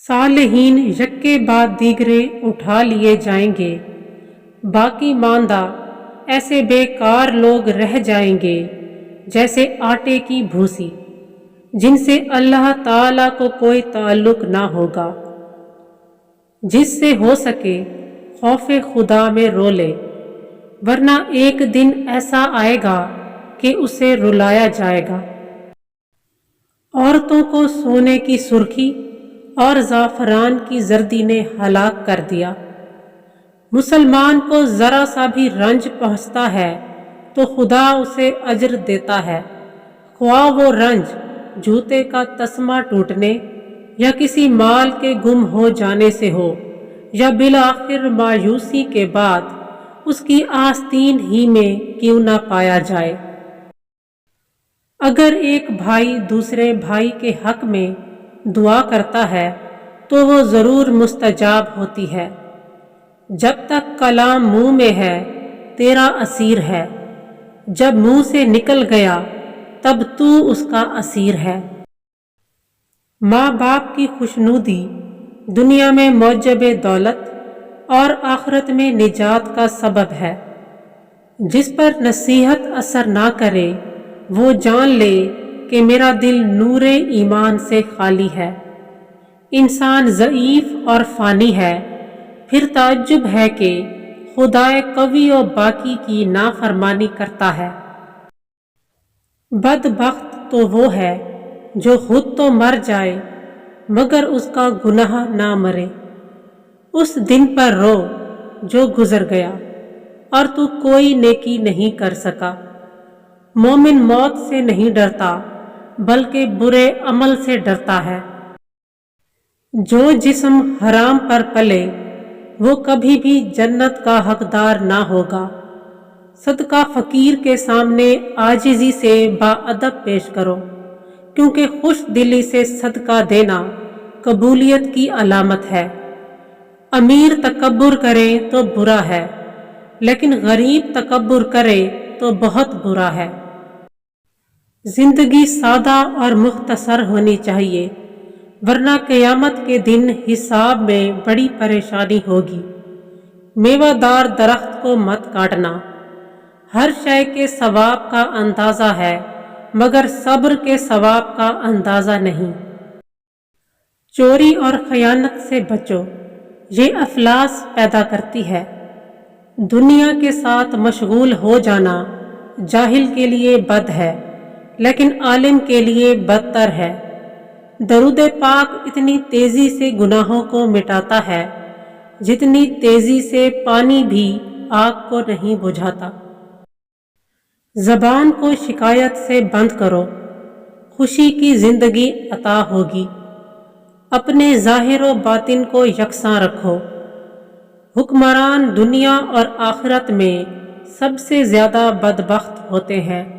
صالحین یکے بعد دیگرے اٹھا لیے جائیں گے، باقی ماندہ ایسے بیکار لوگ رہ جائیں گے جیسے آٹے کی بھوسی، جن سے اللہ تعالیٰ کو کوئی تعلق نہ ہوگا۔ جس سے ہو سکے خوف خدا میں رو لے، ورنہ ایک دن ایسا آئے گا کہ اسے رلایا جائے گا۔ عورتوں کو سونے کی سرخی اور زعفران کی زردی نے ہلاک کر دیا۔ مسلمان کو ذرا سا بھی رنج پہنچتا ہے تو خدا اسے اجر دیتا ہے، خواہ وہ رنج جوتے کا تسمہ ٹوٹنے یا کسی مال کے گم ہو جانے سے ہو، یا بالآخر مایوسی کے بعد اس کی آستین ہی میں کیوں نہ پایا جائے۔ اگر ایک بھائی دوسرے بھائی کے حق میں دعا کرتا ہے تو وہ ضرور مستجاب ہوتی ہے۔ جب تک کلام منہ میں ہے تیرا اسیر ہے، جب منہ سے نکل گیا تب تو اس کا اسیر ہے۔ ماں باپ کی خوشنودی دنیا میں موجب دولت اور آخرت میں نجات کا سبب ہے۔ جس پر نصیحت اثر نہ کرے وہ جان لے کہ میرا دل نور ایمان سے خالی ہے۔ انسان ضعیف اور فانی ہے، پھر تعجب ہے کہ خدائے قوی و باقی کی نافرمانی کرتا ہے۔ بدبخت تو وہ ہے جو خود تو مر جائے مگر اس کا گناہ نہ مرے۔ اس دن پر رو جو گزر گیا اور تو کوئی نیکی نہیں کر سکا۔ مومن موت سے نہیں ڈرتا بلکہ برے عمل سے ڈرتا ہے۔ جو جسم حرام پر پلے وہ کبھی بھی جنت کا حقدار نہ ہوگا۔ صدقہ فقیر کے سامنے عاجزی سے باادب پیش کرو، کیونکہ خوش دلی سے صدقہ دینا قبولیت کی علامت ہے۔ امیر تکبر کرے تو برا ہے، لیکن غریب تکبر کرے تو بہت برا ہے۔ زندگی سادہ اور مختصر ہونی چاہیے، ورنہ قیامت کے دن حساب میں بڑی پریشانی ہوگی۔ میوہ دار درخت کو مت کاٹنا۔ ہر شے کے ثواب کا اندازہ ہے مگر صبر کے ثواب کا اندازہ نہیں۔ چوری اور خیانت سے بچو، یہ افلاس پیدا کرتی ہے۔ دنیا کے ساتھ مشغول ہو جانا جاہل کے لیے بد ہے، لیکن عالم کے لیے بدتر ہے۔ درود پاک اتنی تیزی سے گناہوں کو مٹاتا ہے جتنی تیزی سے پانی بھی آگ کو نہیں بجھاتا۔ زبان کو شکایت سے بند کرو، خوشی کی زندگی عطا ہوگی۔ اپنے ظاہر و باطن کو یکساں رکھو۔ حکمران دنیا اور آخرت میں سب سے زیادہ بدبخت ہوتے ہیں۔